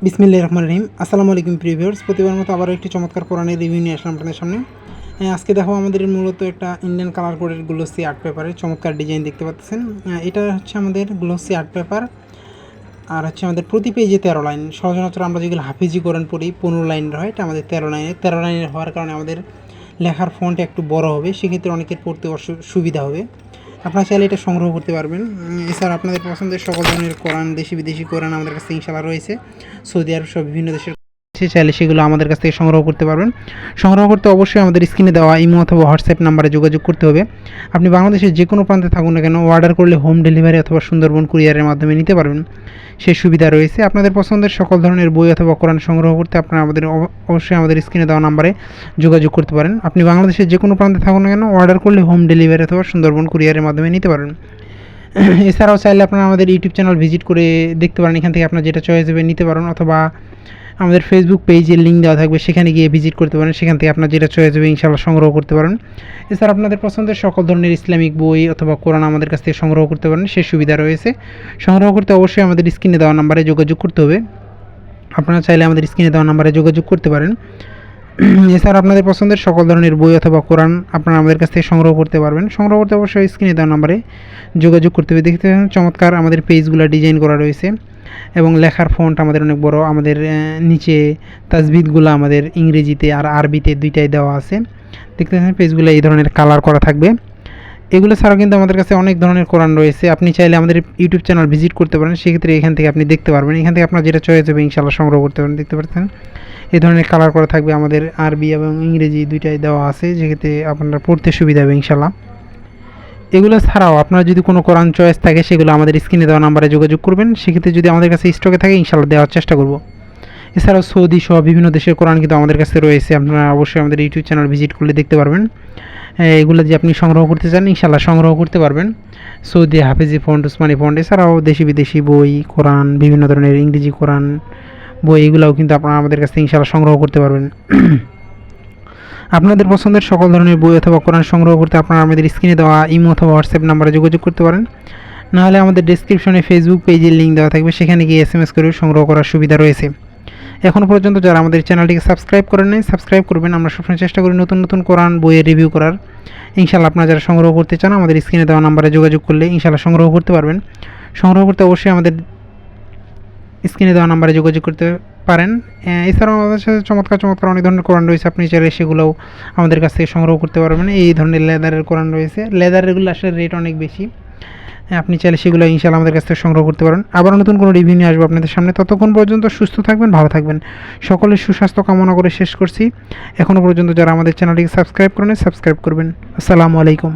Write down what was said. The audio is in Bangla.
বিসমিল্লাহির রহমানির রহিম। আসসালামু আলাইকুম প্রিয় ভিউয়ার্স, প্রতিবার মতো আবারও একটি চমৎকার কোরআনের রিভিউ নিয়ে আসলাম আপনাদের সামনে। আজকে দেখো আমাদের মূলত একটা ইন্ডিয়ান কালার কোডের গ্লোসি আর্ট পেপারের চমৎকার ডিজাইন দেখতে পাচ্ছেন। এটা হচ্ছে আমাদের গ্লোসি আর্ট পেপার, আর হচ্ছে আমাদের প্রতি পেজে 13 লাইন। সচরাচর আমরা যেগুলো হাফিজি কোরআন পড়ি 15 লাইনের হয়, এটা আমাদের 13 লাইনের হওয়ার কারণে আমাদের লেখার ফন্ট একটু বড় হবে, সেক্ষেত্রে অনেকের পড়তে সুবিধা হবে। আপনারা চাইলে এটা সংগ্রহ করতে পারবেন। এছাড়া আপনাদের পছন্দের সকল ধরনের কোরআন, দেশি বিদেশি কোরআন আমাদের কাছে ইনশাআল্লাহ রয়েছে। সৌদি আরব সহ বিভিন্ন দেশের চাইলে সেগুলো আমাদের কাছ থেকে সংগ্রহ করতে পারবেন। সংগ্রহ করতে অবশ্যই আমাদের স্ক্রিনে দেওয়া ইমো অথবা হোয়াটসঅ্যাপ নাম্বারে যোগাযোগ করতে হবে। আপনি বাংলাদেশের যে কোনো প্রান্তে থাকুন না কেন, অর্ডার করলে হোম ডেলিভারি অথবা সুন্দরবন কুরিয়ারের মাধ্যমে নিতে পারবেন, সেই সুবিধা রয়েছে। আপনাদের পছন্দের সকল ধরনের বই অথবা কোরআন সংগ্রহ করতে আপনারা অবশ্যই আমাদের স্ক্রিনে দেওয়া নাম্বারে যোগাযোগ করতে পারেন। আপনি বাংলাদেশের যে কোনো প্রান্তে থাকুন না কেন, অর্ডার করলে হোম ডেলিভারি অথবা সুন্দরবন কুরিয়ারের মাধ্যমে নিতে পারেন। এছাড়াও চাইলে আপনারা আমাদের ইউটিউব চ্যানেল ভিজিট করে দেখতে পারেন, এখান থেকে আপনার যেটা চয়েস হবে নিতে পারেন, অথবা আমাদের ফেসবুক পেজের লিঙ্ক দেওয়া থাকবে, সেখানে গিয়ে ভিজিট করতে পারেন, সেখান থেকে আপনার যেটা চয়েস হবে ইনশাআল্লাহ সংগ্রহ করতে পারেন। এছাড়া আপনাদের পছন্দের সকল ধরনের ইসলামিক বই অথবা কোরআন আমাদের কাছ থেকে সংগ্রহ করতে পারেন, সেই সুবিধা রয়েছে। সংগ্রহ করতে অবশ্যই আমাদের স্ক্রিনে দেওয়া নাম্বারে যোগাযোগ করতে হবে। আপনারা চাইলে আমাদের স্ক্রিনে দেওয়া নাম্বারে যোগাযোগ করতে পারেন। এছাড়া আপনাদের পছন্দের সকল ধরনের বই অথবা কোরআন আপনারা আমাদের কাছ থেকে সংগ্রহ করতে পারবেন। সংগ্রহ করতে অবশ্যই স্ক্রিনে দেওয়া নাম্বারে যোগাযোগ করতে হবে। দেখতে চমৎকার আমাদের পেজগুলো ডিজাইন করা রয়েছে এবং লেখার ফন্ট আমাদের অনেক বড়। আমাদের নিচে তাজবিদগুলো আমাদের ইংরেজিতে আর আরবিতে দুইটাই দেওয়া আছে। দেখতে পাচ্ছেন পেজগুলো এই ধরনের কালার করা থাকবে। এগুলো ছাড়াও কিন্তু আমাদের কাছে অনেক ধরনের কোরআন রয়েছে। আপনি চাইলে আমাদের ইউটিউব চ্যানেল ভিজিট করতে পারেন, সেক্ষেত্রে এখান থেকে আপনি দেখতে পারবেন। এখান থেকে আপনার যেটা চয়েস হবে ইনশাআল্লাহ সংগ্রহ করতে পারেন। দেখতে পাচ্ছেন এই ধরনের কালার করা থাকবে, আমাদের আরবি এবং ইংরেজি দুইটাই দেওয়া আছে, যেক্ষেত্রে আপনার পড়তে সুবিধা হবে ইনশাআল্লাহ। এগুলো ছাড়াও আপনার যদি কোনো কোরআন চয়েস থাকে সেগুলো আমাদের স্ক্রিনে দেওয়া নাম্বারে যোগাযোগ করবেন, সেক্ষেত্রে যদি আমাদের কাছে স্টকে থাকে ইনশাআল্লাহ দেওয়ার চেষ্টা করব। এছাড়াও সৌদি সহ বিভিন্ন দেশের কোরআন কিন্তু আমাদের কাছে রয়েছে, আপনারা অবশ্যই আমাদের ইউটিউব চ্যানেল ভিজিট করলে দেখতে পারবেন। এগুলো যে আপনি সংগ্রহ করতে চান ইনশাআল্লাহ সংগ্রহ করতে পারবেন। সৌদি হাফিজি ফন্ড, উসমানী ফন্ড, এছাড়াও দেশি বিদেশি বই, কোরআন, বিভিন্ন ধরনের ইংরেজি কোরআন বই, এগুলোও কিন্তু আপনারা আমাদের কাছ থেকে ইনশাআল্লাহ সংগ্রহ করতে পারবেন। আপনাদের পছন্দের সকল ধরনের বই অথবা কোরআন সংগ্রহ করতে আপনারা আমাদের স্ক্রিনে দেওয়া ইমো অথবা হোয়াটসঅ্যাপ নাম্বারে যোগাযোগ করতে পারেন। নাহলে আমাদের ডেসক্রিপশনে ফেসবুক পেজের লিঙ্ক দেওয়া থাকবে, সেখানে গিয়ে SMS করে সংগ্রহ করার সুবিধা রয়েছে। এখনও পর্যন্ত যারা আমাদের চ্যানেলটিকে সাবস্ক্রাইব করেন নাই, সাবস্ক্রাইব করবেন। আমরা সবসময় চেষ্টা করি নতুন নতুন কোরআন বইয়ের রিভিউ করার। ইনশাআল্লাহ আপনারা যারা সংগ্রহ করতে চান আমাদের স্ক্রিনে দেওয়া নাম্বারে যোগাযোগ করলে ইনশাআল্লাহ সংগ্রহ করতে পারবেন। সংগ্রহ করতে অবশ্যই আমাদের স্ক্রিনে দেওয়া নাম্বারে যোগাযোগ করতে পারেন। এছাড়াও আমাদের সাথে চমৎকার অনেক ধরনের কোরআন রয়েছে, আপনি চাইলে সেগুলোও আমাদের কাছ থেকে সংগ্রহ করতে পারবেন। এই ধরনের লেদারের কোরআন রয়েছে, লেদারেরগুলো আসলে রেট অনেক বেশি, আপনি চাইলে সেগুলো ইনশাআল্লাহ আমাদের কাছ থেকে সংগ্রহ করতে পারেন। আবার নতুন কোনো রিভিউ নিয়ে আসবো আপনাদের সামনে। ততক্ষণ পর্যন্ত সুস্থ থাকবেন, ভালো থাকবেন। সকলের সুস্বাস্থ্য কামনা করে শেষ করছি। এখনও পর্যন্ত যারা আমাদের চ্যানেলটিকে সাবস্ক্রাইব করেন, সাবস্ক্রাইব করবেন। আসসালামু আলাইকুম।